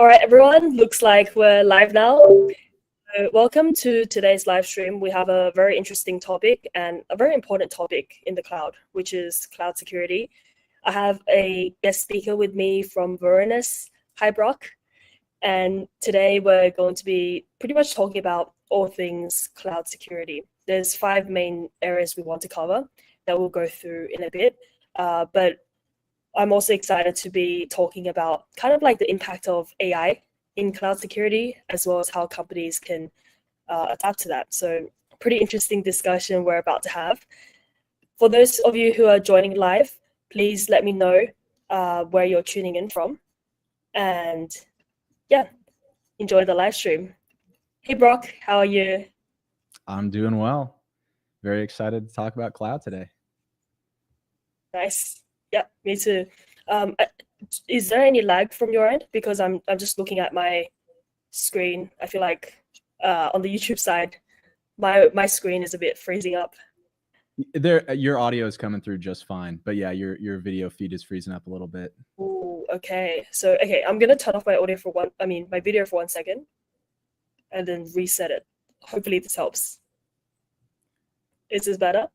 All right, everyone, looks like we're live now. Welcome to today's live stream. We have a very interesting topic and a very important topic in the cloud, which is cloud security. I have a guest speaker with me from Varonis. Hi, Brock. And today we're going to be pretty much talking about all things cloud security. There's 5 main areas we want to cover that we'll go through in a bit. But I'm also excited to be talking about kind of like the impact of AI in cloud security, as well as how companies can adapt to that. So pretty interesting discussion we're about to have. For those of you who are joining live, please let me know where you're tuning in from. And yeah, enjoy the live stream. Hey, Brock, how are you? I'm doing well. Very excited to talk about cloud today. Nice. Yeah, me too. Is there any lag from your end? Because I'm just looking at my screen. I feel like on the YouTube side, my screen is a bit freezing up. Your audio is coming through just fine, but yeah, your video feed is freezing up a little bit. Ooh, okay. So I'm gonna turn off my audio for my video for 1 second, and then reset it. Hopefully this helps. Is this better?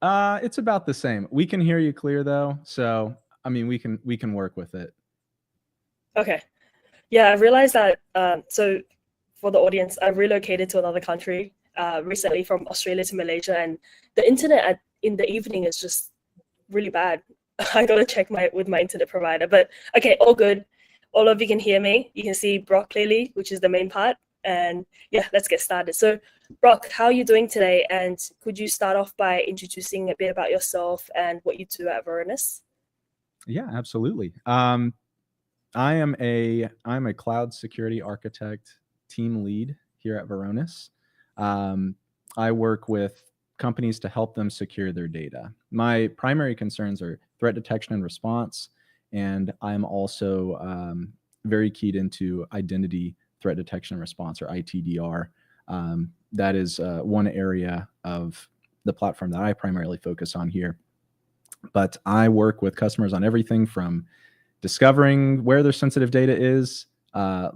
It's about the same. We can hear you clear though, so I mean we can work with it. Okay. Yeah, I realized that. So for the audience, I relocated to another country recently from Australia to Malaysia, and the internet in the evening is just really bad. I gotta check with my internet provider. But okay, all good. All of you can hear me. You can see Brock clearly, which is the main part. And yeah, let's get started. So Brock, how are you doing today? And could you start off by introducing a bit about yourself and what you do at Varonis? Yeah, absolutely. I'm a cloud security architect team lead here at Varonis. I work with companies to help them secure their data. My primary concerns are threat detection and response, and I'm also very keyed into identity threat detection and response, or ITDR. That is one area of the platform that I primarily focus on here. But I work with customers on everything from discovering where their sensitive data is,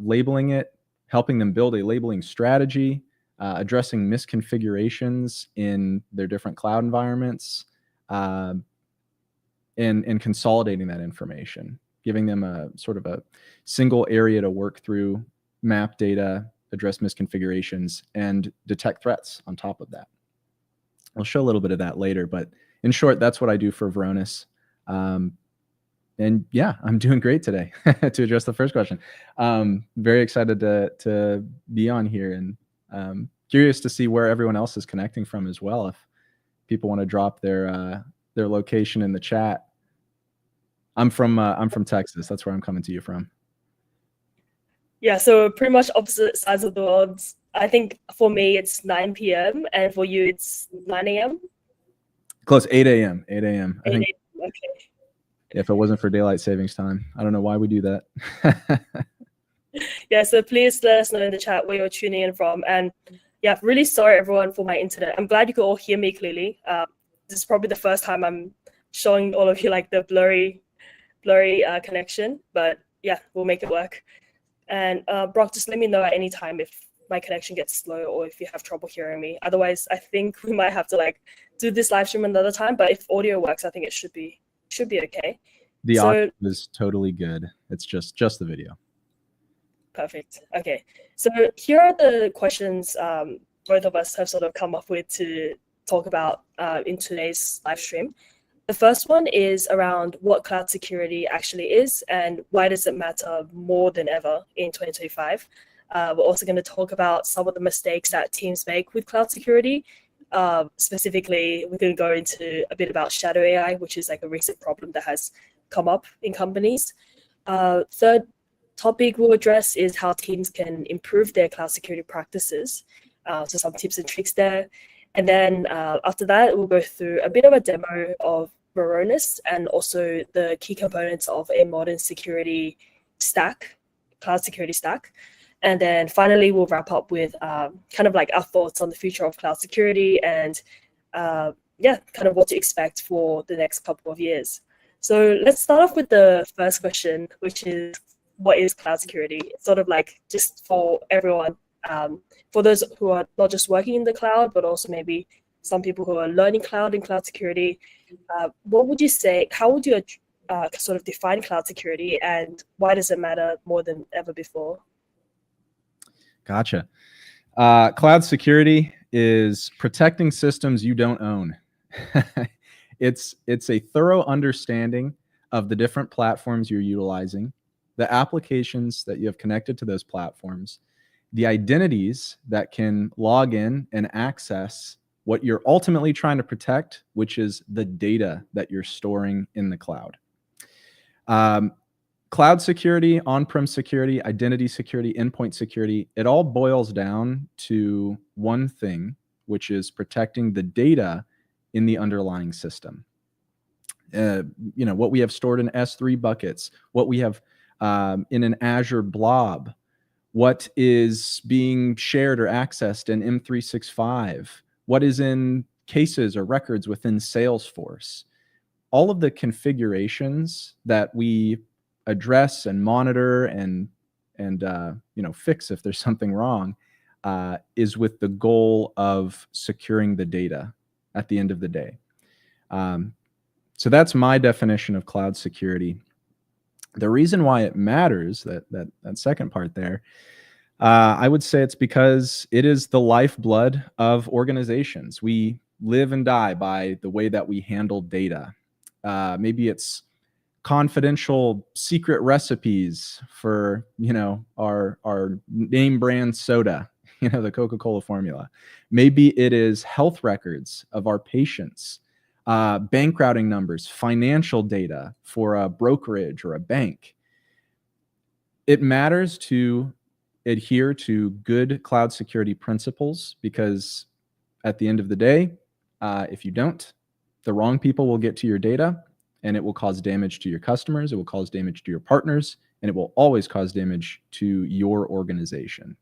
labeling it, helping them build a labeling strategy, addressing misconfigurations in their different cloud environments, and consolidating that information, giving them a sort of a single area to work through, map data, address misconfigurations, and detect threats on top of that. I'll show a little bit of that later, but in short, that's what I do for Varonis. And yeah, I'm doing great today to address the first question. Very excited to be on here, and curious to see where everyone else is connecting from as well. If people want to drop their location in the chat. I'm from Texas. That's where I'm coming to you from. Yeah, so pretty much opposite sides of the world. I think for me it's 9 p.m. and for you it's 9 a.m. Close, 8 a.m. 8 a.m. I think. Okay. If it wasn't for daylight savings time, I don't know why we do that. Yeah, so please let us know in the chat where you're tuning in from. And yeah, really sorry everyone for my internet. I'm glad you could all hear me clearly. This is probably the first time I'm showing all of you like the blurry connection, but yeah, we'll make it work. And Brock, just let me know at any time if my connection gets slow or if you have trouble hearing me. Otherwise, I think we might have to like do this live stream another time. But if audio works, I think it should be okay. The audio is totally good. It's just the video. Perfect. Okay. So here are the questions both of us have sort of come up with to talk about in today's live stream. The first one is around what cloud security actually is and why does it matter more than ever in 2025. We're also going to talk about some of the mistakes that teams make with cloud security. Specifically, we're going to go into a bit about shadow AI, which is like a recent problem that has come up in companies. Third topic we'll address is how teams can improve their cloud security practices. So some tips and tricks there. And then after that, we'll go through a bit of a demo of Varonis and also the key components of a modern security stack, cloud security stack. And then finally, we'll wrap up with kind of like our thoughts on the future of cloud security and yeah, kind of what to expect for the next couple of years. So let's start off with the first question, which is what is cloud security? Sort of like just for everyone, for those who are not just working in the cloud, but also maybe some people who are learning cloud and cloud security. What would you say? How would you sort of define cloud security, and why does it matter more than ever before? Gotcha. Cloud security is protecting systems you don't own. It's a thorough understanding of the different platforms you're utilizing, the applications that you have connected to those platforms, the identities that can log in and access what you're ultimately trying to protect, which is the data that you're storing in the cloud. Cloud security, on-prem security, identity security, endpoint security, it all boils down to one thing, which is protecting the data in the underlying system. What we have stored in S3 buckets, what we have in an Azure blob, what is being shared or accessed in M365, what is in cases or records within Salesforce. All of the configurations that we address and monitor and fix if there's something wrong is with the goal of securing the data at the end of the day. So that's my definition of cloud security. The reason why it matters, that second part there, I would say it's because it is the lifeblood of organizations. We live and die by the way that we handle data. Maybe it's confidential secret recipes for, our name brand soda, the Coca-Cola formula. Maybe it is health records of our patients, bank routing numbers, financial data for a brokerage or a bank. It matters to adhere to good cloud security principles, because at the end of the day, if you don't, the wrong people will get to your data, and it will cause damage to your customers, it will cause damage to your partners, and it will always cause damage to your organization.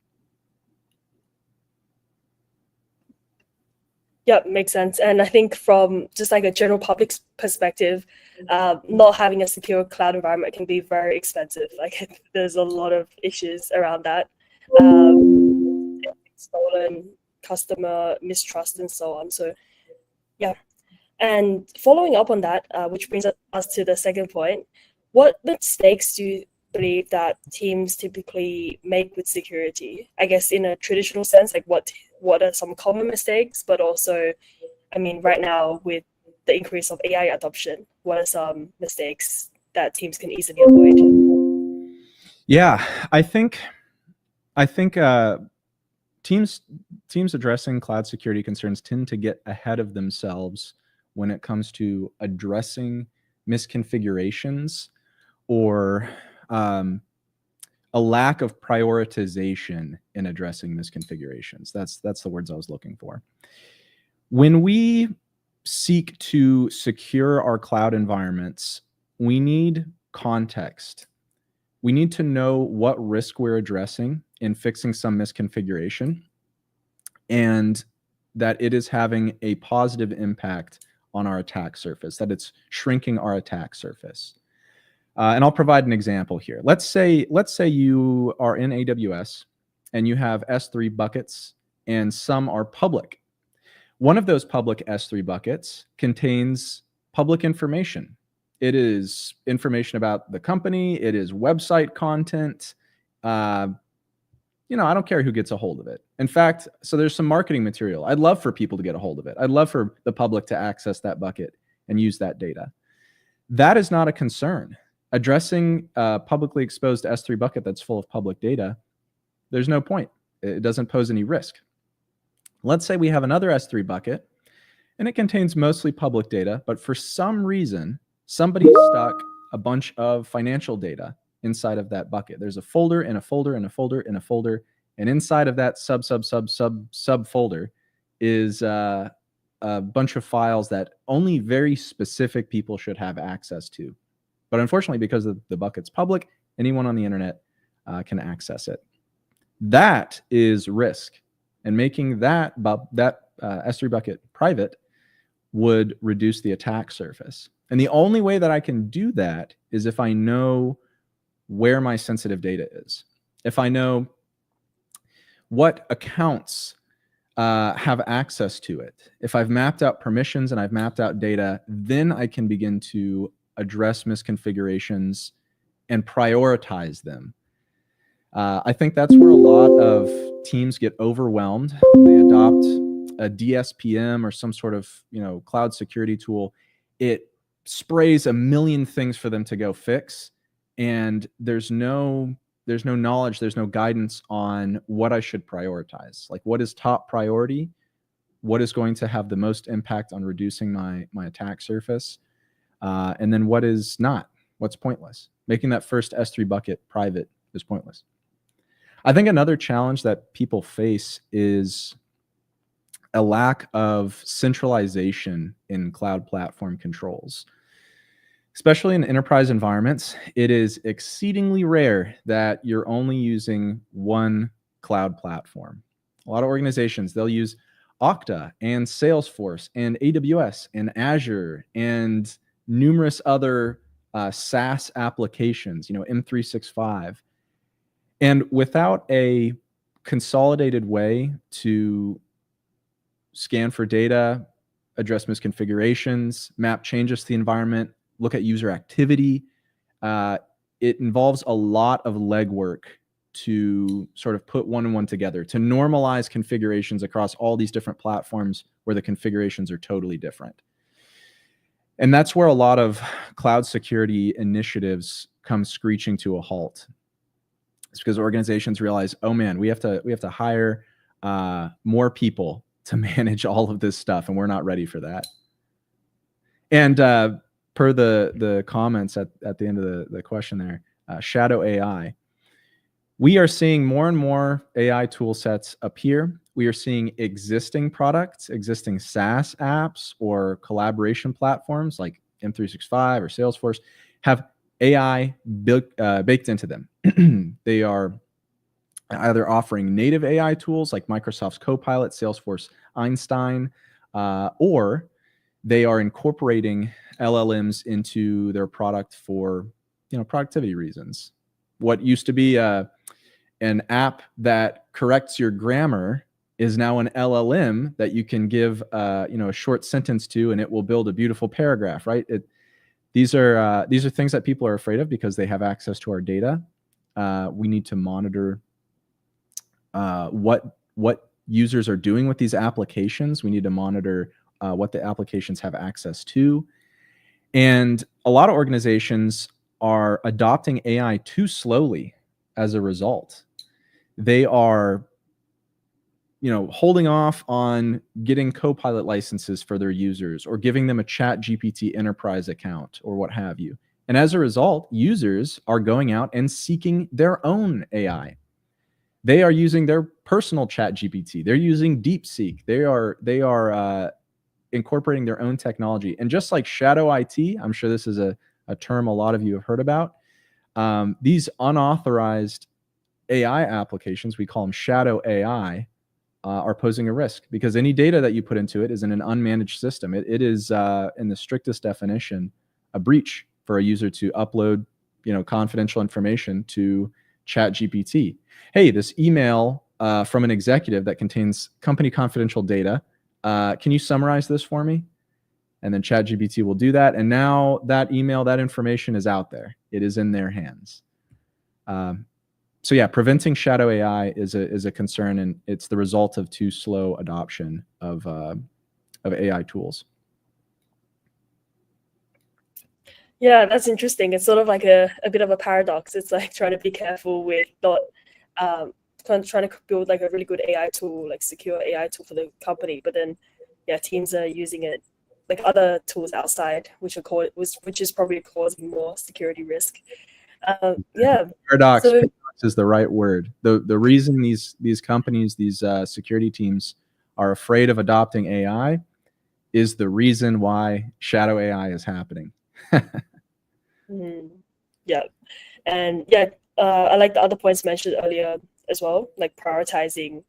Yeah, makes sense. And I think from just like a general public perspective, not having a secure cloud environment can be very expensive. Like there's a lot of issues around that. Stolen, customer mistrust, and so on. So yeah. And following up on that, which brings us to the second point, what mistakes do you believe that teams typically make with security? I guess in a traditional sense, like what are some common mistakes, but also, I mean, right now with the increase of AI adoption, what are some mistakes that teams can easily avoid? Yeah, I think teams addressing cloud security concerns tend to get ahead of themselves when it comes to addressing misconfigurations or a lack of prioritization in addressing misconfigurations. That's the words I was looking for. When we seek to secure our cloud environments, we need context. We need to know what risk we're addressing in fixing some misconfiguration, and that it is having a positive impact on our attack surface, that it's shrinking our attack surface. And I'll provide an example here. Let's say you are in AWS and you have S3 buckets and some are public. One of those public S3 buckets contains public information. It is information about the company. It is website content. I don't care who gets a hold of it. In fact, so there's some marketing material. I'd love for people to get a hold of it. I'd love for the public to access that bucket and use that data. That is not a concern. Addressing a publicly exposed S3 bucket that's full of public data, there's no point. It doesn't pose any risk. Let's say we have another S3 bucket and it contains mostly public data, but for some reason, somebody stuck a bunch of financial data inside of that bucket. There's a folder and a folder and a folder and a folder, and inside of that sub folder is a bunch of files that only very specific people should have access to. But unfortunately, because the bucket's public, anyone on the internet can access it. That is risk, and making that S3 bucket private would reduce the attack surface. And the only way that I can do that is if I know where my sensitive data is, if I know what accounts have access to it, if I've mapped out permissions and I've mapped out data, then I can begin to address misconfigurations and prioritize them. I think that's where a lot of teams get overwhelmed. They adopt a DSPM or some sort of, cloud security tool. It sprays a million things for them to go fix, and there's no knowledge, there's no guidance on what I should prioritize. Like, what is top priority? What is going to have the most impact on reducing my attack surface? And then what is not? What's pointless? Making that first S3 bucket private is pointless. I think another challenge that people face is a lack of centralization in cloud platform controls. Especially in enterprise environments, it is exceedingly rare that you're only using one cloud platform. A lot of organizations, they'll use Okta and Salesforce and AWS and Azure and numerous other SaaS applications, M365. And without a consolidated way to scan for data, address misconfigurations, map changes to the environment, look at user activity, it involves a lot of legwork to sort of put one and one together, to normalize configurations across all these different platforms where the configurations are totally different. And that's where a lot of cloud security initiatives come screeching to a halt. It's because organizations realize, oh man, we have to hire more people to manage all of this stuff, and we're not ready for that. And per the comments at the end of the question there, shadow AI, we are seeing more and more AI tool sets appear. We are seeing existing products, existing SaaS apps or collaboration platforms like M365 or Salesforce have AI baked into them. They are either offering native AI tools like Microsoft's Copilot, Salesforce Einstein, or they are incorporating LLMs into their product for productivity reasons. What used to be an app that corrects your grammar is now an LLM that you can give a short sentence to, and it will build a beautiful paragraph. Right? These are things that people are afraid of because they have access to our data. We need to monitor what users are doing with these applications. We need to monitor what the applications have access to. And a lot of organizations are adopting AI too slowly as a result. They are holding off on getting Copilot licenses for their users or giving them a ChatGPT enterprise account or what have you. And as a result, users are going out and seeking their own AI. They are using their personal ChatGPT. They're using DeepSeek. They are incorporating their own technology. And just like shadow IT, I'm sure this is a term a lot of you have heard about. These unauthorized AI applications, we call them shadow AI, are posing a risk because any data that you put into it is in an unmanaged system. It is, in the strictest definition, a breach for a user to upload, confidential information to ChatGPT. Hey, this email from an executive that contains company confidential data. Can you summarize this for me? And then ChatGPT will do that. And now that email, that information is out there. It is in their hands. So yeah, preventing shadow AI is a concern, and it's the result of too slow adoption of AI tools. Yeah, that's interesting. It's sort of like a bit of a paradox. It's like trying to be careful with not trying to build like a really good AI tool, like secure AI tool for the company, but then teams are using it like other tools outside, which is probably causing more security risk. Paradox is the right word. The reason these companies, these security teams are afraid of adopting AI is the reason why shadow AI is happening. Yeah. And I like the other points mentioned earlier as well, like prioritizing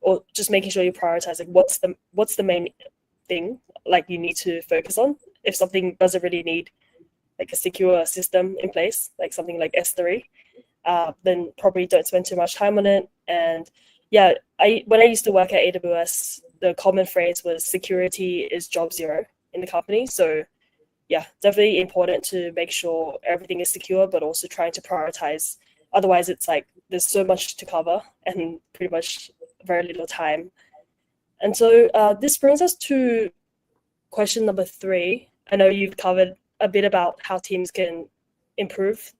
or just making sure you prioritize like what's the main thing like you need to focus on. If something doesn't really need like a secure system in place, like something like S3, then probably don't spend too much time on it. And yeah, when I used to work at AWS, the common phrase was security is job zero in the company. So yeah, definitely important to make sure everything is secure, but also trying to prioritize. Otherwise, it's like there's so much to cover and pretty much very little time. And so this brings us to question number 3. I know you've covered a bit about how teams can improve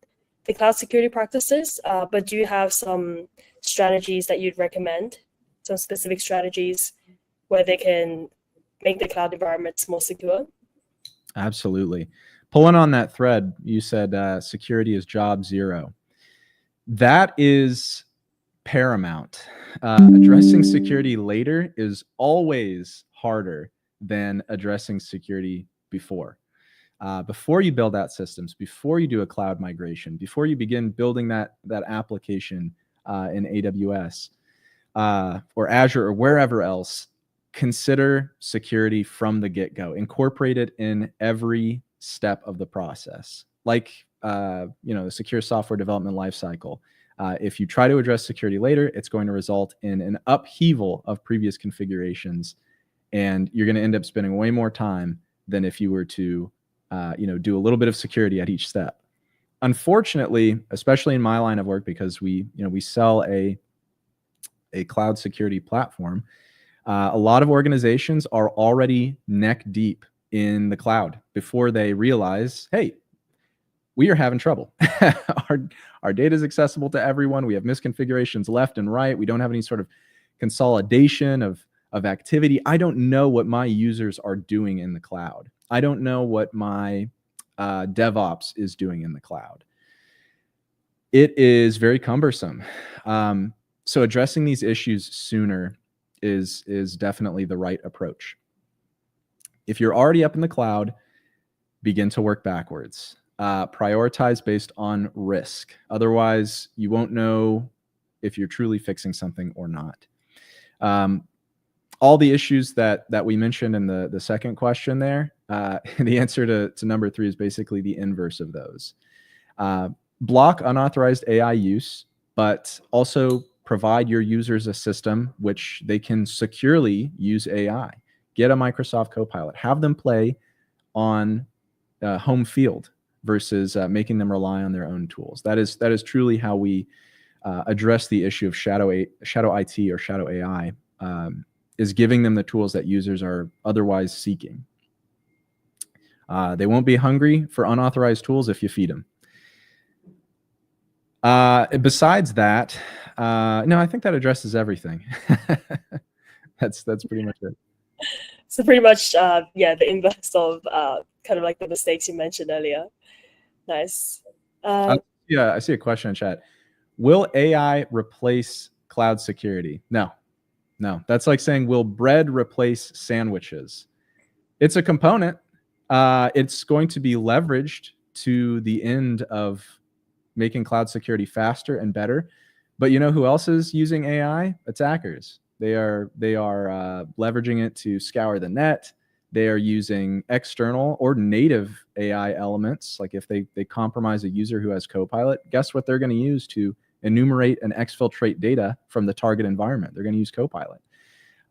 the cloud security practices, but do you have some strategies that you'd recommend, some specific strategies where they can make the cloud environments more secure? Absolutely. Pulling on that thread, you said security is job zero. That is paramount. Addressing security later is always harder than addressing security before. Before you build out systems, before you do a cloud migration, before you begin building that application in AWS or Azure or wherever else, consider security from the get-go. Incorporate it in every step of the process. Like the secure software development lifecycle. If you try to address security later, it's going to result in an upheaval of previous configurations, and you're going to end up spending way more time than if you were to do a little bit of security at each step. Unfortunately, especially in my line of work, because we sell a cloud security platform, a lot of organizations are already neck deep in the cloud before they realize, hey, we are having trouble. Our data is accessible to everyone. We have misconfigurations left and right. We don't have any sort of consolidation of activity. I don't know what my users are doing in the cloud. I don't know what my DevOps is doing in the cloud. It is very cumbersome. So addressing these issues sooner is definitely the right approach. If you're already up in the cloud, begin to work backwards. Prioritize based on risk. Otherwise, you won't know if you're truly fixing something or not. All the issues that we mentioned in the second question there, the answer to number 3 is basically the inverse of those. Block unauthorized AI use, but also provide your users a system which they can securely use AI. Get a Microsoft Copilot. Have them play on home field versus making them rely on their own tools. That is truly how we address the issue of shadow IT or shadow AI, is giving them the tools that users are otherwise seeking. They won't be hungry for unauthorized tools if you feed them. Besides that, no, I think that addresses everything. That's pretty much it. So pretty much, the inverse of kind of like the mistakes you mentioned earlier. Nice. Yeah, I see a question in chat. Will AI replace cloud security? No. That's like saying, will bread replace sandwiches? It's a component. It's going to be leveraged to the end of making cloud security faster and better. But you know who else is using AI? Attackers. They are leveraging it to scour the net. They are using external or native AI elements. Like if they compromise a user who has Copilot, guess what they're going to use to enumerate and exfiltrate data from the target environment? They're going to use Copilot.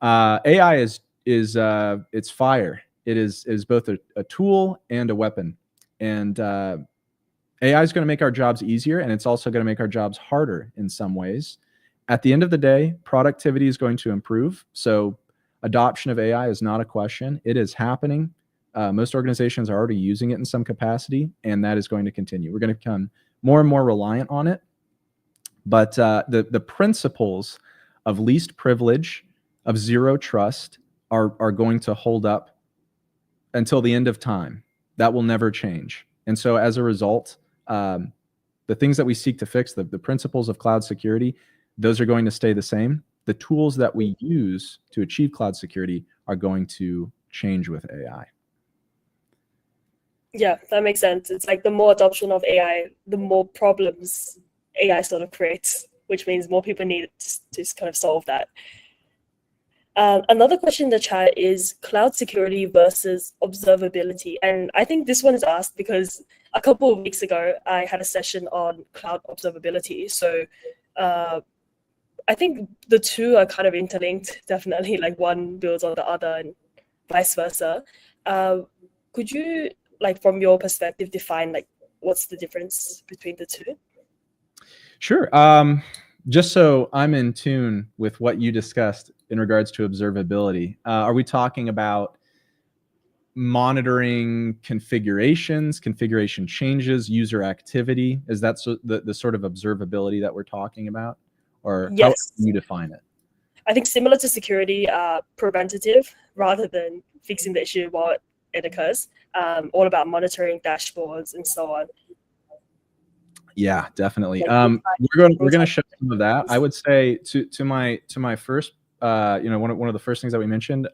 AI is it's fire. It is both a tool and a weapon. And AI is going to make our jobs easier, and it's also going to make our jobs harder in some ways. At the end of the day, productivity is going to improve. So adoption of AI is not a question. It is happening. Most organizations are already using it in some capacity, and that is going to continue. We're going to become more and more reliant on it. But the principles of least privilege, of zero trust, are going to hold up until the end of time. That will never change. And so as a result, the things that we seek to fix, the principles of cloud security, those are going to stay the same. The tools that we use to achieve cloud security are going to change with AI. Yeah, that makes sense. It's like the more adoption of AI, the more problems AI sort of creates, which means more people need to kind of solve that. Another question in the chat is cloud security versus observability. And I think this one is asked because a couple of weeks ago, I had a session on cloud observability. So I think the two are kind of interlinked, definitely, like one builds on the other and vice versa. Could you, like, from your perspective, define like what's the difference between the two? Sure. Just so I'm in tune with what you discussed in regards to observability, are we talking about monitoring configurations, configuration changes, user activity? Is that the sort of observability that we're talking about? Or how Yes. do you define it? I think similar to security, preventative rather than fixing the issue while it occurs. All about monitoring dashboards and so on. Yeah, definitely. Like, We're gonna show some of that. I would say to my first, one of the first things that we mentioned,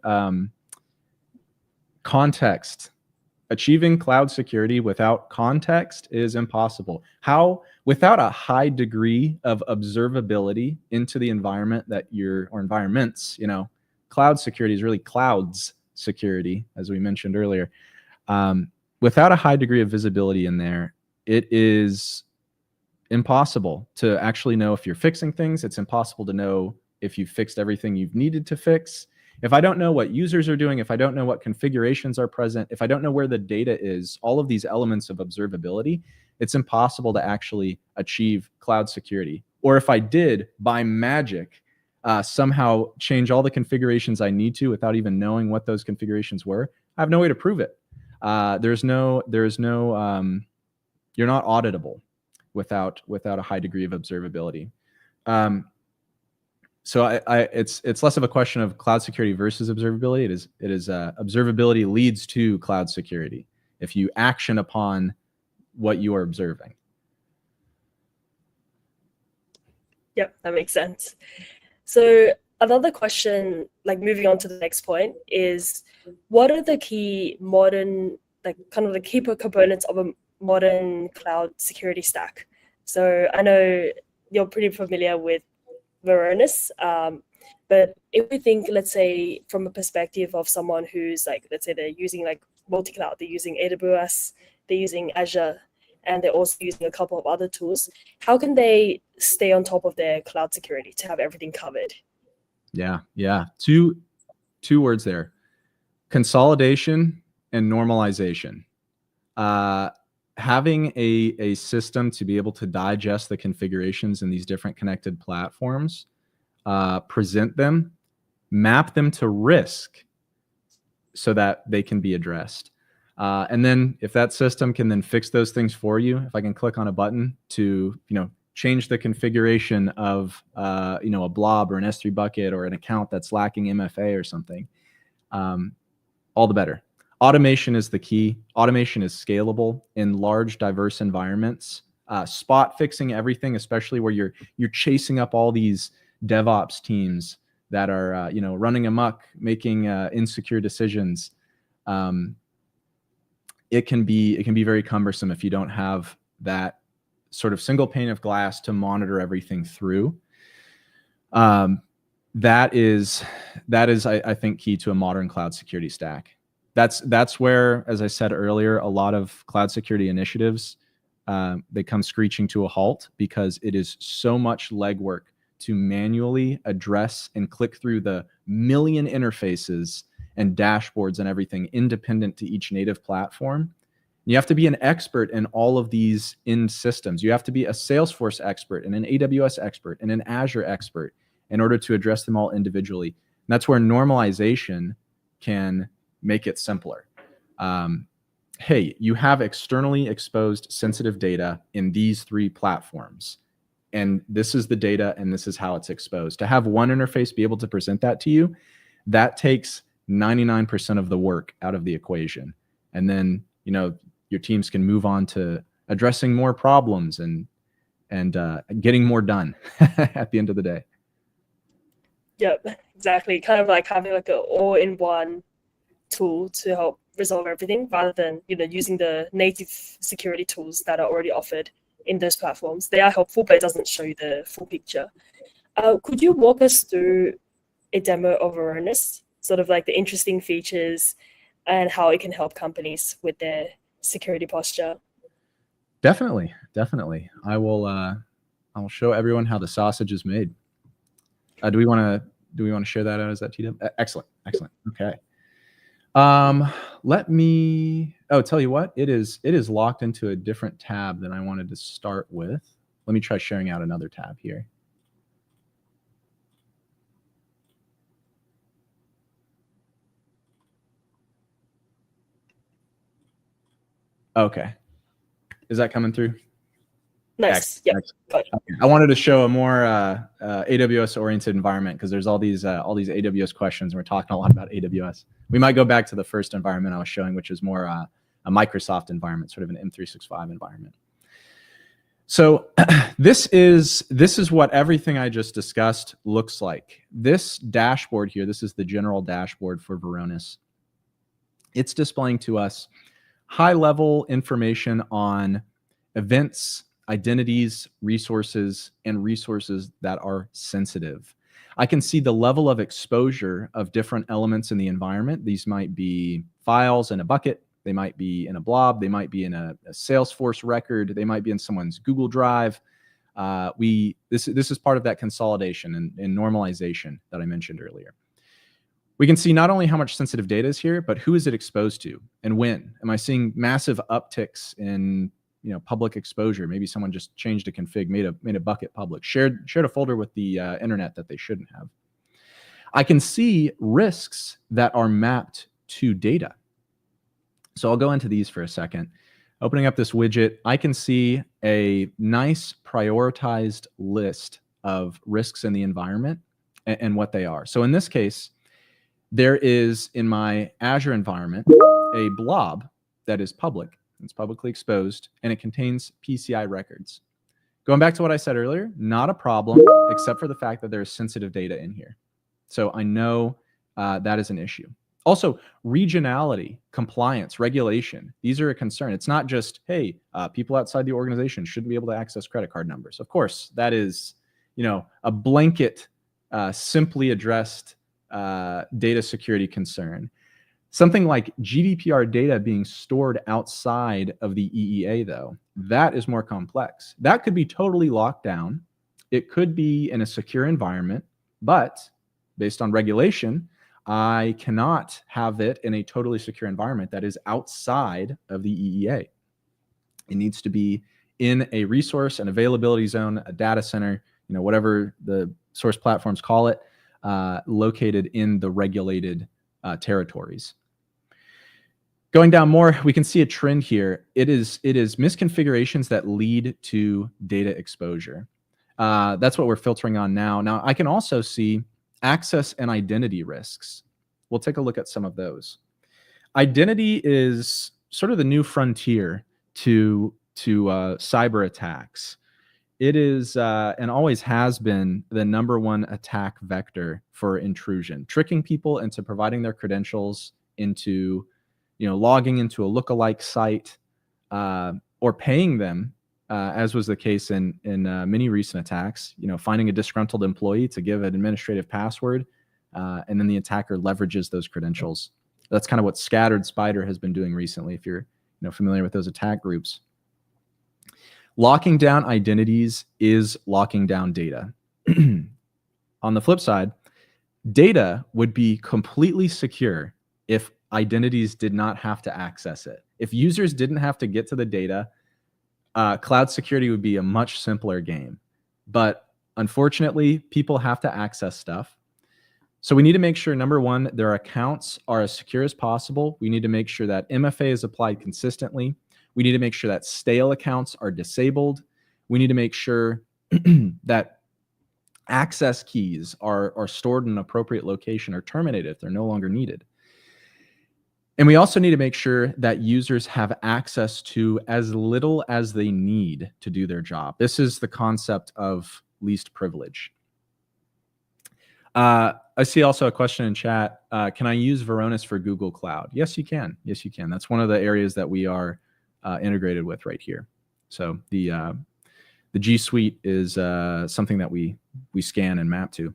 context. Achieving cloud security without context is impossible. How, without a high degree of observability into the environment that or environments, cloud security is really clouds security, as we mentioned earlier. Without a high degree of visibility in there, it is impossible to actually know if you're fixing things. It's impossible to know if you've fixed everything you've needed to fix. If I don't know what users are doing, if I don't know what configurations are present, if I don't know where the data is, all of these elements of observability, it's impossible to actually achieve cloud security. Or if I did, by magic, somehow change all the configurations I need to without even knowing what those configurations were, I have no way to prove it. You're not auditable without a high degree of observability. So it's less of a question of cloud security versus observability. It is observability leads to cloud security if you action upon what you are observing. Yep, that makes sense. So another question, like moving on to the next point, is what are the key modern, like kind of the key components of a modern cloud security stack? So I know you're pretty familiar with Varonis, but if we think, let's say, from a perspective of someone who's like, let's say they're using like multi-cloud, they're using AWS, they're using Azure, and they're also using a couple of other tools, how can they stay on top of their cloud security to have everything covered? Yeah. Two words there: consolidation and normalization. Having a system to be able to digest the configurations in these different connected platforms, present them, map them to risk so that they can be addressed. And then if that system can then fix those things for you, if I can click on a button to, change the configuration of, a blob or an S3 bucket or an account that's lacking MFA or something, all the better. Automation is the key. Automation is scalable in large, diverse environments. Spot fixing everything, especially where you're chasing up all these DevOps teams that are running amok, making insecure decisions. It can be very cumbersome if you don't have that sort of single pane of glass to monitor everything through. That is, I think, key to a modern cloud security stack. That's where, as I said earlier, a lot of cloud security initiatives, they come screeching to a halt because it is so much legwork to manually address and click through the million interfaces and dashboards and everything independent to each native platform. You have to be an expert in all of these systems. You have to be a Salesforce expert and an AWS expert and an Azure expert in order to address them all individually. And that's where normalization can make it simpler. Hey, you have externally exposed sensitive data in these 3 platforms, and this is the data and this is how it's exposed. To have one interface be able to present that to you, that takes 99% of the work out of the equation. And then, your teams can move on to addressing more problems and getting more done at the end of the day. Yep, exactly. Kind of like having like an all-in-one tool to help resolve everything rather than using the native security tools that are already offered in those platforms. They are helpful, but it doesn't show you the full picture. Could you walk us through a demo of Varonis, sort of like the interesting features and how it can help companies with their security posture? Definitely. I will show everyone how the sausage is made. Do we want to share that out as that TW? Excellent. Okay. Let me, tell you what, it is locked into a different tab than I wanted to start with. Let me try sharing out another tab here. Okay. Is that coming through? Nice. Yeah. Okay. I wanted to show a more AWS oriented environment because there's all these AWS questions and we're talking a lot about AWS. We might go back to the first environment I was showing, which is more a Microsoft environment, sort of an M365 environment. So this is what everything I just discussed looks like. This dashboard here, this is the general dashboard for Varonis. It's displaying to us high-level information on events, identities, resources, and resources that are sensitive. I can see the level of exposure of different elements in the environment. These might be files in a bucket. They might be in a blob. They might be in a Salesforce record. They might be in someone's Google Drive. This is part of that consolidation and normalization that I mentioned earlier. We can see not only how much sensitive data is here, but who is it exposed to and when. Am I seeing massive upticks in public exposure? Maybe someone just changed a config, made a bucket public, shared a folder with the internet that they shouldn't have. I can see risks that are mapped to data. So I'll go into these for a second. Opening up this widget, I can see a nice prioritized list of risks in the environment and what they are. So in this case, there is in my Azure environment a blob that is public. It's publicly exposed and it contains PCI records. Going back to what I said earlier, not a problem except for the fact that there's sensitive data in here. So I know that is an issue. Also, regionality, compliance, regulation, these are a concern. It's not just, hey, people outside the organization shouldn't be able to access credit card numbers. Of course, that is, a blanket, simply addressed data security concern. Something like GDPR data being stored outside of the EEA, though, that is more complex. That could be totally locked down. It could be in a secure environment, but based on regulation, I cannot have it in a totally secure environment that is outside of the EEA. It needs to be in a resource, an availability zone, a data center, whatever the source platforms call it, located in the regulated territories. Going down more, we can see a trend here. It is misconfigurations that lead to data exposure. That's what we're filtering on now. Now, I can also see access and identity risks. We'll take a look at some of those. Identity is sort of the new frontier to cyber attacks. It is and always has been the #1 attack vector for intrusion, tricking people into providing their credentials, into logging into a lookalike site, or paying them, as was the case in many recent attacks. Finding a disgruntled employee to give an administrative password, and then the attacker leverages those credentials. That's kind of what Scattered Spider has been doing recently, if you're familiar with those attack groups. Locking down identities is locking down data. On the flip side, data would be completely secure if identities did not have to access it. If users didn't have to get to the data, cloud security would be a much simpler game. But unfortunately, people have to access stuff. So we need to make sure, #1, their accounts are as secure as possible. We need to make sure that MFA is applied consistently. We need to make sure that stale accounts are disabled. We need to make sure that access keys are stored in an appropriate location or terminated if they're no longer needed. And we also need to make sure that users have access to as little as they need to do their job. This is the concept of least privilege. I see also a question in chat. Can I use Varonis for Google Cloud? Yes, you can. Yes, you can. That's one of the areas that we are integrated with right here. So the G Suite is something that we scan and map to.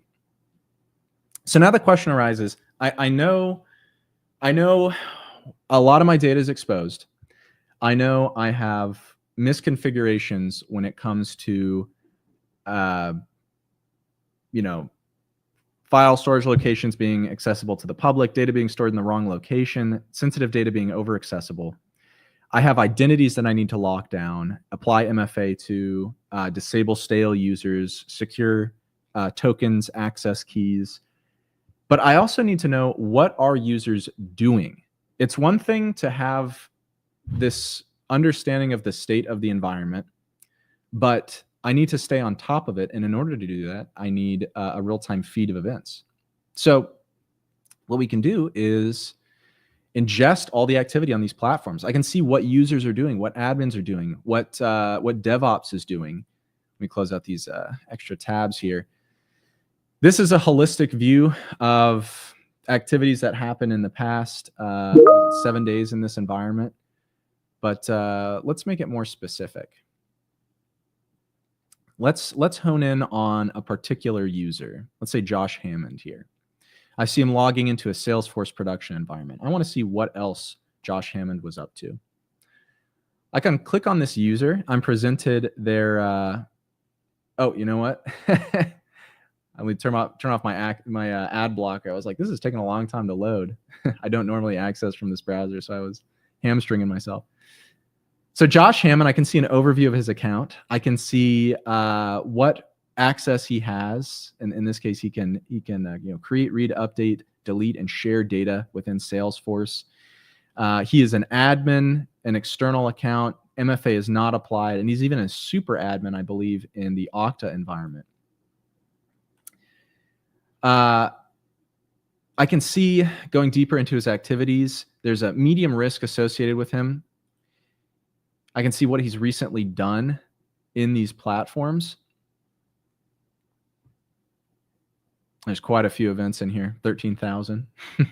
So now the question arises, I know a lot of my data is exposed. I know I have misconfigurations when it comes to, file storage locations being accessible to the public, data being stored in the wrong location, sensitive data being over accessible. I have identities that I need to lock down, apply MFA to, disable stale users, secure tokens, access keys. But I also need to know, what are users doing? It's one thing to have this understanding of the state of the environment, but I need to stay on top of it. And in order to do that, I need a real-time feed of events. So what we can do is ingest all the activity on these platforms. I can see what users are doing, what admins are doing, what DevOps is doing. Let me close out these extra tabs here. This is a holistic view of activities that happened in the past 7 days in this environment. But let's make it more specific. Let's hone in on a particular user. Let's say Josh Hammond here. I see him logging into a Salesforce production environment. I want to see what else Josh Hammond was up to. I can click on this user. I'm presented their, oh, you know what? I would turn off my ad blocker. I was like, this is taking a long time to load. I don't normally access from this browser, so I was hamstringing myself. So Josh Hammond, I can see an overview of his account. I can see what access he has. And in this case, he can create, read, update, delete, and share data within Salesforce. He is an admin, an external account. MFA is not applied, and he's even a super admin, I believe, in the Okta environment. I can see, going deeper into his activities, there's a medium risk associated with him. I can see what he's recently done in these platforms. There's quite a few events in here, 13,000. It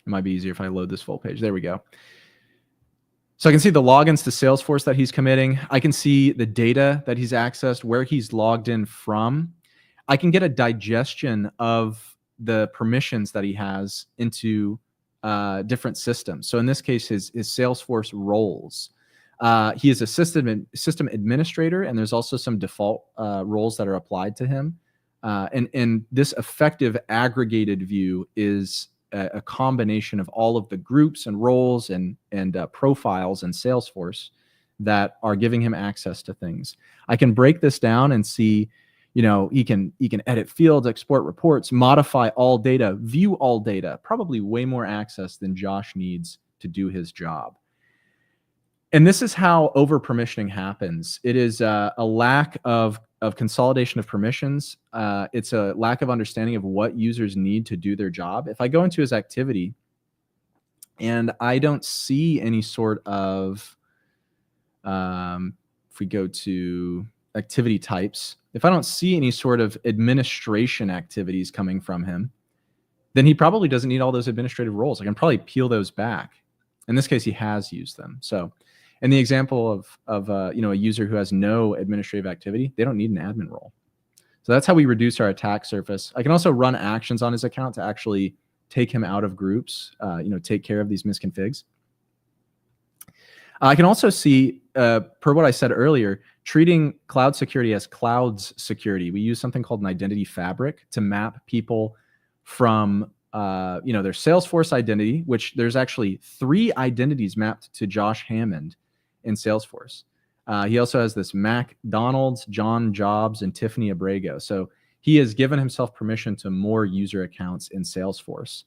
might be easier if I load this full page. There we go. So I can see the logins to Salesforce that he's committing. I can see the data that he's accessed, where he's logged in from. I can get a digestion of the permissions that he has into different systems. So in this case, his Salesforce roles. He is a system administrator, and there's also some default roles that are applied to him. And this effective aggregated view is a combination of all of the groups and roles and profiles in Salesforce that are giving him access to things. I can break this down and see, he can edit fields, export reports, modify all data, view all data, probably way more access than Josh needs to do his job. And this is how over-permissioning happens. It is a lack of consolidation of permissions. It's a lack of understanding of what users need to do their job. If I go into his activity and I don't see any sort of, if we go to activity types, if I don't see any sort of administration activities coming from him, then he probably doesn't need all those administrative roles. I can probably peel those back. In this case, he has used them. So in the example of a user who has no administrative activity, they don't need an admin role. So that's how we reduce our attack surface. I can also run actions on his account to actually take him out of groups, take care of these misconfigs. I can also see, per what I said earlier, treating cloud security as clouds security. We use something called an identity fabric to map people from their Salesforce identity, which there's actually 3 identities mapped to Josh Hammond in Salesforce. He also has this MacDonald's, John Jobs, and Tiffany Abrego. So he has given himself permission to more user accounts in Salesforce.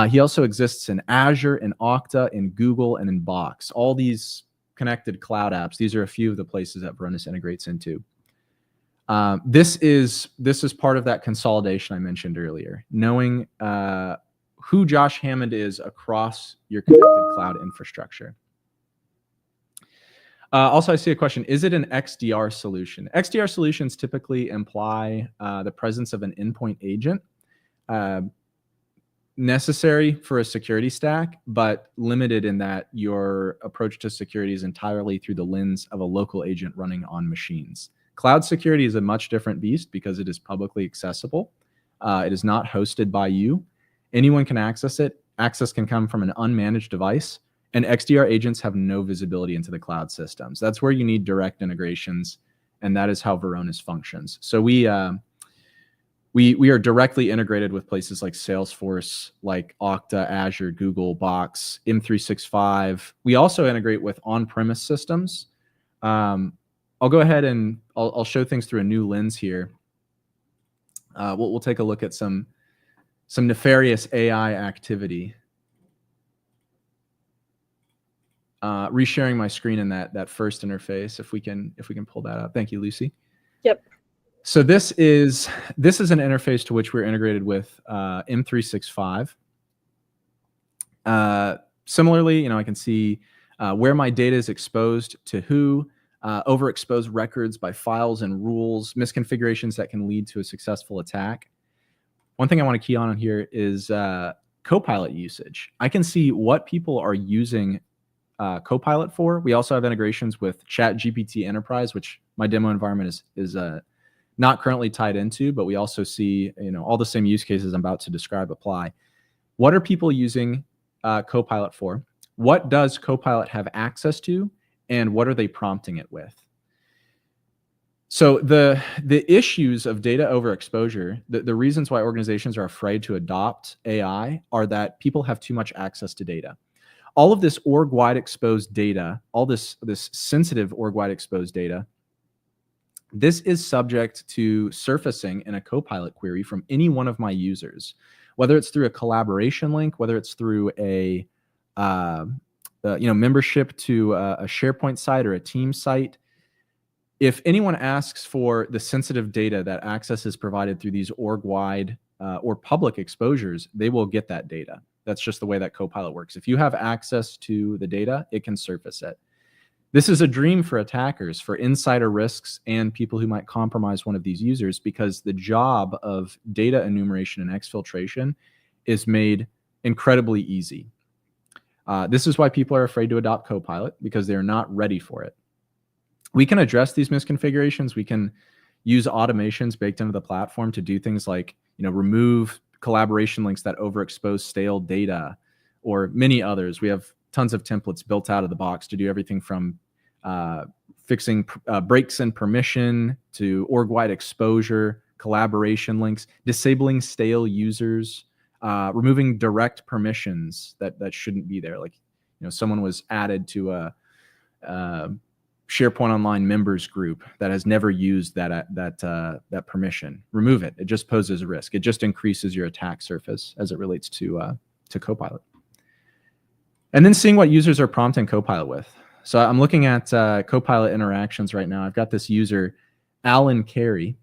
He also exists in Azure, in Okta, in Google, and in Box. All these connected cloud apps. These are a few of the places that Varonis integrates into. This is part of that consolidation I mentioned earlier. Knowing who Josh Hammond is across your connected cloud infrastructure. Also, I see a question. Is it an XDR solution? XDR solutions typically imply the presence of an endpoint agent. Necessary for a security stack, but limited in that your approach to security is entirely through the lens of a local agent running on machines. Cloud security is a much different beast because it is publicly accessible. It is not hosted by you. Anyone can access it. Access can come from an unmanaged device, and XDR agents have no visibility into the cloud systems. That's where you need direct integrations, and that is how Varonis functions. So we are directly integrated with places like Salesforce, like Okta, Azure, Google, Box, M365. We also integrate with on-premise systems. I'll go ahead and I'll show things through a new lens here. We'll take a look at some nefarious AI activity. Resharing my screen in that first interface, if we can pull that up. Thank you, Lucy. Yep. So this is an interface to which we're integrated with M365. Similarly, I can see where my data is exposed to who, overexposed records by files and rules, misconfigurations that can lead to a successful attack. One thing I want to key on here is Copilot usage. I can see what people are using Copilot for. We also have integrations with ChatGPT Enterprise, which my demo environment is not currently tied into, but we also see all the same use cases I'm about to describe apply. What are people using Copilot for? What does Copilot have access to, and what are they prompting it with? So the issues of data overexposure, the reasons why organizations are afraid to adopt AI are that people have too much access to data. All of this org-wide exposed data, all this sensitive org-wide exposed data, this is subject to surfacing in a Copilot query from any one of my users, whether it's through a collaboration link, whether it's through a membership to a SharePoint site or a team site. If anyone asks for the sensitive data that access is provided through these org-wide or public exposures, they will get that data. That's just the way that Copilot works. If you have access to the data, it can surface it. This is a dream for attackers, for insider risks, and people who might compromise one of these users, because the job of data enumeration and exfiltration is made incredibly easy. This is why people are afraid to adopt Copilot, because they're not ready for it. We can address these misconfigurations. We can use automations baked into the platform to do things like remove collaboration links that overexpose stale data, or many others. We have tons of templates built out of the box to do everything from fixing breaks in permission to org-wide exposure, collaboration links, disabling stale users, removing direct permissions that shouldn't be there. Like, someone was added to a SharePoint Online members group that has never used that permission. Remove it. It just poses a risk. It just increases your attack surface as it relates to Copilot. And then seeing what users are prompting Copilot with. So I'm looking at Copilot interactions right now. I've got this user, Alan Carey,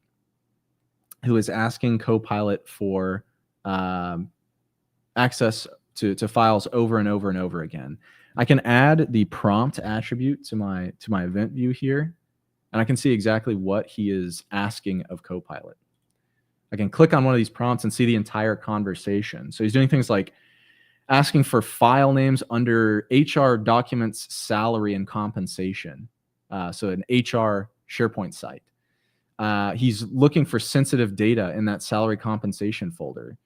who is asking Copilot for access to files over and over and over again. I can add the prompt attribute to my event view here, and I can see exactly what he is asking of Copilot. I can click on one of these prompts and see the entire conversation. So he's doing things like asking for file names under HR documents, salary, and compensation. So an HR SharePoint site. He's looking for sensitive data in that salary compensation folder.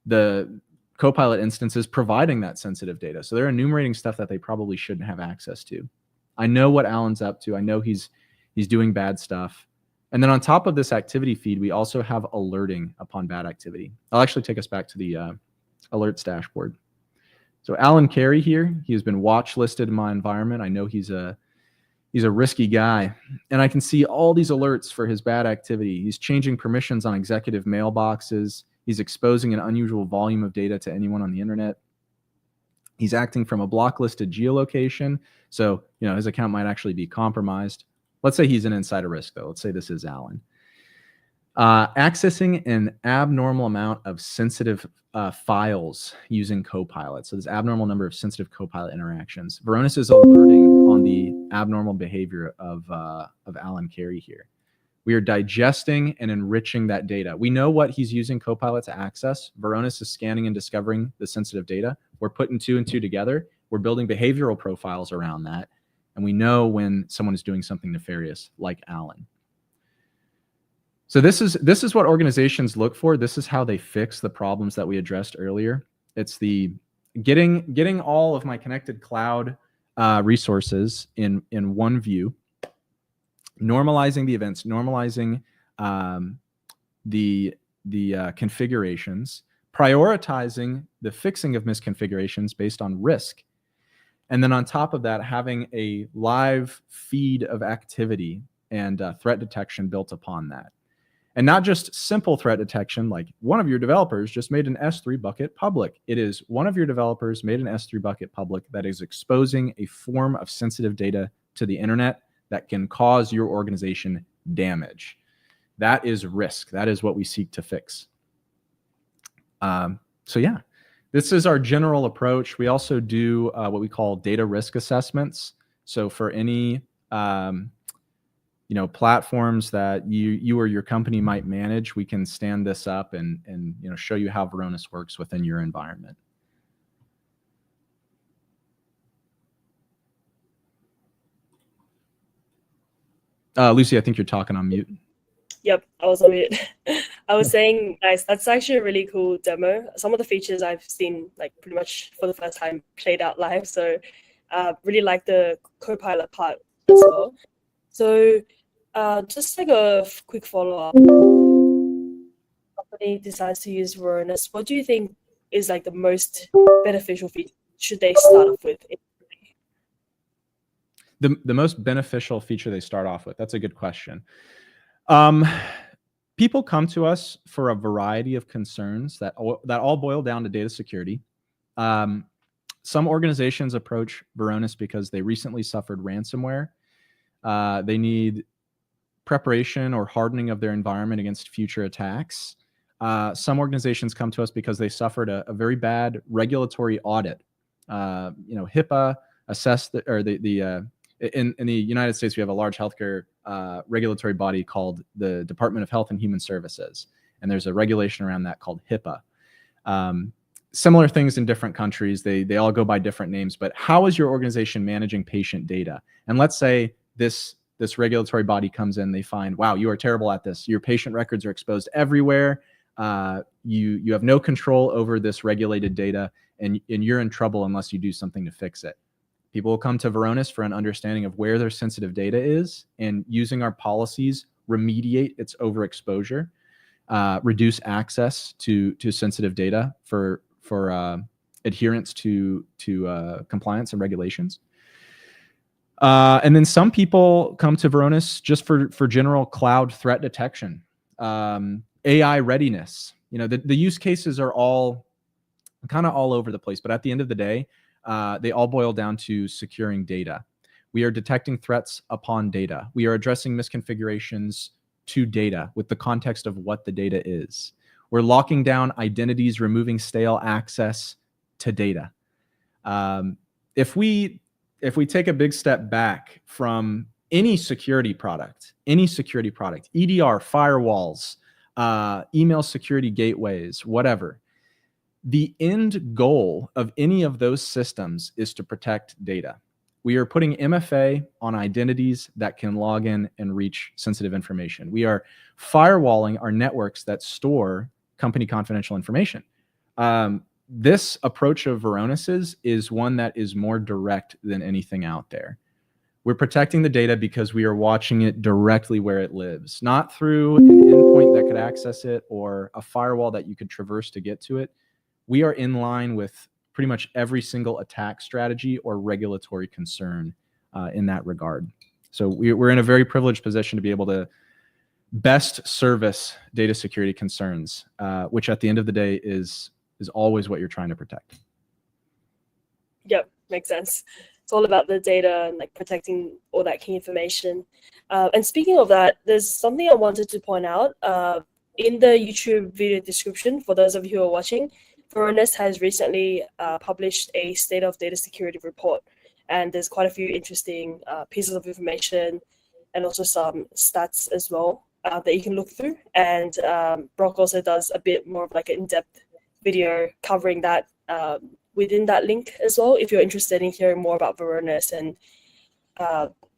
The Copilot instance is providing that sensitive data. So they're enumerating stuff that they probably shouldn't have access to. I know what Alan's up to. I know he's doing bad stuff. And then on top of this activity feed, we also have alerting upon bad activity. I'll actually take us back to the alerts dashboard. So Alan Carey here, he has been watch listed in my environment. I know he's a risky guy, and I can see all these alerts for his bad activity. He's changing permissions on executive mailboxes. He's exposing an unusual volume of data to anyone on the internet. He's acting from a block listed geolocation. So, his account might actually be compromised. Let's say he's an insider risk though. Let's say this is Alan. Accessing an abnormal amount of sensitive files using Copilot. So this abnormal number of sensitive Copilot interactions. Varonis is alerting on the abnormal behavior of Alan Carey here. We are digesting and enriching that data. We know what he's using Copilot to access. Varonis is scanning and discovering the sensitive data. We're putting 2 and 2 together. We're building behavioral profiles around that. And we know when someone is doing something nefarious like Alan. So this is what organizations look for. This is how they fix the problems that we addressed earlier. It's the getting all of my connected cloud resources in one view, normalizing the events, normalizing the configurations, prioritizing the fixing of misconfigurations based on risk. And then on top of that, having a live feed of activity and threat detection built upon that. And not just simple threat detection, like one of your developers just made an S3 bucket public. It is one of your developers made an S3 bucket public that is exposing a form of sensitive data to the internet that can cause your organization damage. That is risk. That is what we seek to fix. So yeah, this is our general approach. We also do what we call data risk assessments. So for any platforms that you or your company might manage, we can stand this up and show you how Varonis works within your environment. Lucy, I think you're talking on mute. Yep, I was on mute. I was saying, guys, that's actually a really cool demo. Some of the features I've seen, like pretty much for the first time, played out live. So really like the Copilot part as well. So just like a quick follow-up. Company decides to use Varonis. What do you think is like the most beneficial feature should they start off with? The most beneficial feature they start off with? That's a good question. People come to us for a variety of concerns that all boil down to data security. Some organizations approach Varonis because they recently suffered ransomware. They need preparation or hardening of their environment against future attacks. Some organizations come to us because they suffered a very bad regulatory audit. HIPAA assessed in the United States, we have a large healthcare regulatory body called the Department of Health and Human Services, and there's a regulation around that called HIPAA. Similar things in different countries. They all go by different names, but how is your organization managing patient data? And let's say this regulatory body comes in, they find, wow, you are terrible at this. Your patient records are exposed everywhere. You have no control over this regulated data, and you're in trouble unless you do something to fix it. People will come to Varonis for an understanding of where their sensitive data is, and using our policies, remediate its overexposure, reduce access to sensitive data for adherence to compliance and regulations. And then some people come to Varonis just for general cloud threat detection, AI readiness. The use cases are all kind of all over the place, but at the end of the day, they all boil down to securing data. We are detecting threats upon data. We are addressing misconfigurations to data with the context of what the data is. We're locking down identities, removing stale access to data. If we take a big step back from any security product, EDR, firewalls, email security gateways, whatever, the end goal of any of those systems is to protect data. We are putting MFA on identities that can log in and reach sensitive information. We are firewalling our networks that store company confidential information. This approach of Varonis's is one that is more direct than anything out there. We're protecting the data because we are watching it directly where it lives, not through an endpoint that could access it or a firewall that you could traverse to get to it. We are in line with pretty much every single attack strategy or regulatory concern in that regard. So we're in a very privileged position to be able to best service data security concerns, which at the end of the day is always what you're trying to protect. Yep, makes sense. It's all about the data and like protecting all that key information. And speaking of that, there's something I wanted to point out. In the YouTube video description, for those of you who are watching, Varonis has recently published a State of Data Security report, and there's quite a few interesting pieces of information and also some stats as well that you can look through. And Brock also does a bit more of like an in-depth video covering that within that link as well, if you're interested in hearing more about Varonis and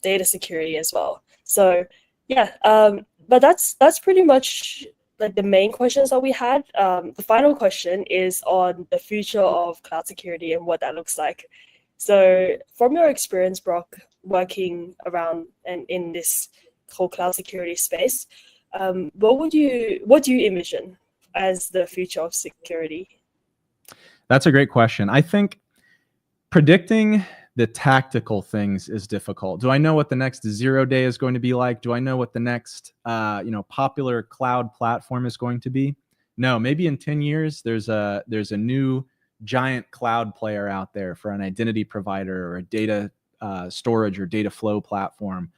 data security as well. So yeah, but that's pretty much like the main questions that we had. The final question is on the future of cloud security and what that looks like. So from your experience, Brock, working around and in this whole cloud security space, what do you envision as the future of security? That's a great question. I think predicting the tactical things is difficult. Do I know what the next 0 day is going to be like? Do I know what the next popular cloud platform is going to be? No, maybe in 10 years there's a new giant cloud player out there for an identity provider or a data storage or data flow platform.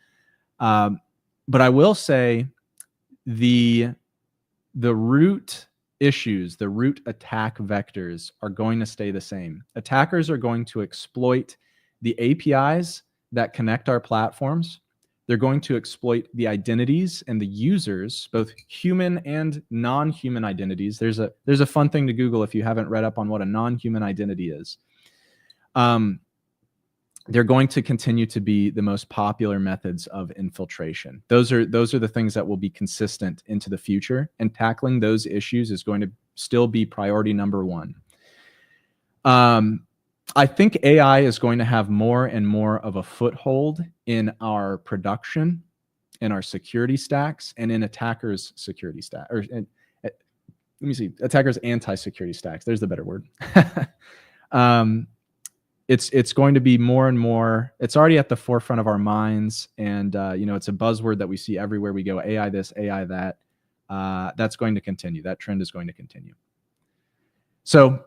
But I will say the root issues, the root attack vectors are going to stay the same. Attackers are going to exploit the APIs that connect our platforms. They're going to exploit the identities and the users, both human and non-human identities. There's a fun thing to Google if you haven't read up on what a non-human identity is. They're going to continue to be the most popular methods of infiltration. Those are the things that will be consistent into the future, and tackling those issues is going to still be priority number one. I think AI is going to have more and more of a foothold in our production, in our security stacks, and in attackers' security stack. Let me see, attackers' anti-security stacks. There's the better word. It's going to be more and more. It's already at the forefront of our minds, and it's a buzzword that we see everywhere we go. AI this, AI that. That's going to continue. That trend is going to continue. So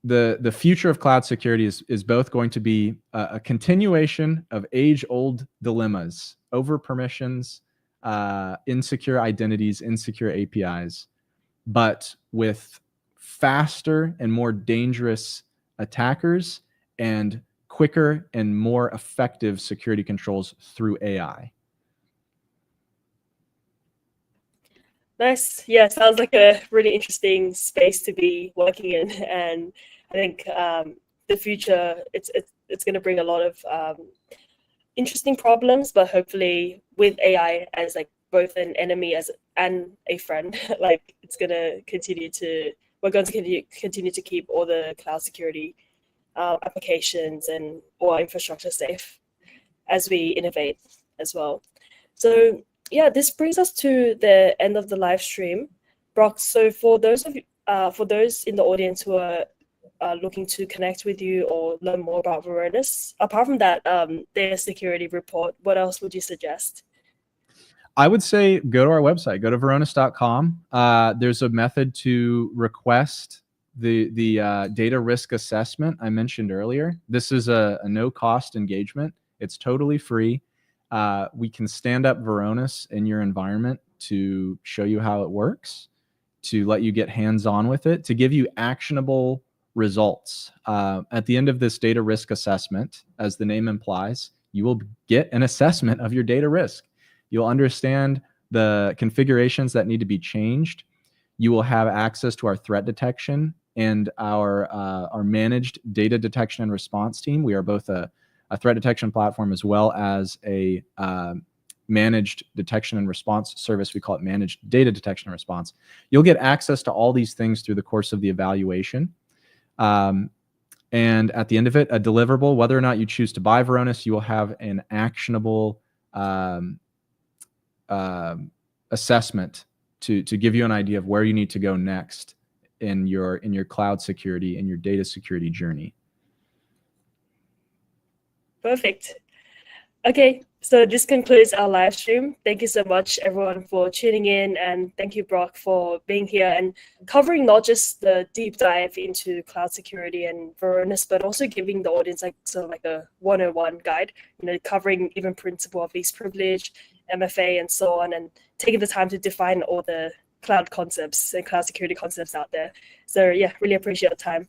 the future of cloud security is both going to be a continuation of age-old dilemmas over permissions, insecure identities, insecure APIs, but with faster and more dangerous attackers and quicker and more effective security controls through AI. Nice. Yeah, sounds like a really interesting space to be working in, and I think the future it's going to bring a lot of interesting problems, but hopefully with AI as like both an enemy and a friend, like we're going to continue to keep all the cloud security applications and all our infrastructure safe as we innovate as well. So yeah, this brings us to the end of the live stream, Brock. So for those in the audience who are looking to connect with you or learn more about Varonis, apart from that data security report, what else would you suggest? I would say go to our website, go to varonis.com. There's a method to request the data risk assessment I mentioned earlier. This is a no-cost engagement. It's totally free. We can stand up Varonis in your environment to show you how it works, to let you get hands-on with it, to give you actionable results. At the end of this data risk assessment, as the name implies, you will get an assessment of your data risk. You'll understand the configurations that need to be changed. You will have access to our threat detection and our managed data detection and response team. We are both a threat detection platform as well as a managed detection and response service. We call it managed data detection and response. You'll get access to all these things through the course of the evaluation. And at the end of it, a deliverable. Whether or not you choose to buy Varonis, you will have an actionable assessment to give you an idea of where you need to go next in your cloud security and your data security journey. Perfect. Okay, so this concludes our live stream. Thank you so much, everyone, for tuning in, and thank you, Brock, for being here and covering not just the deep dive into cloud security and Varonis, but also giving the audience like sort of like a 101 guide, covering even principle of least privilege, MFA, and so on, and taking the time to define all the cloud concepts and cloud security concepts out there. So yeah, really appreciate your time.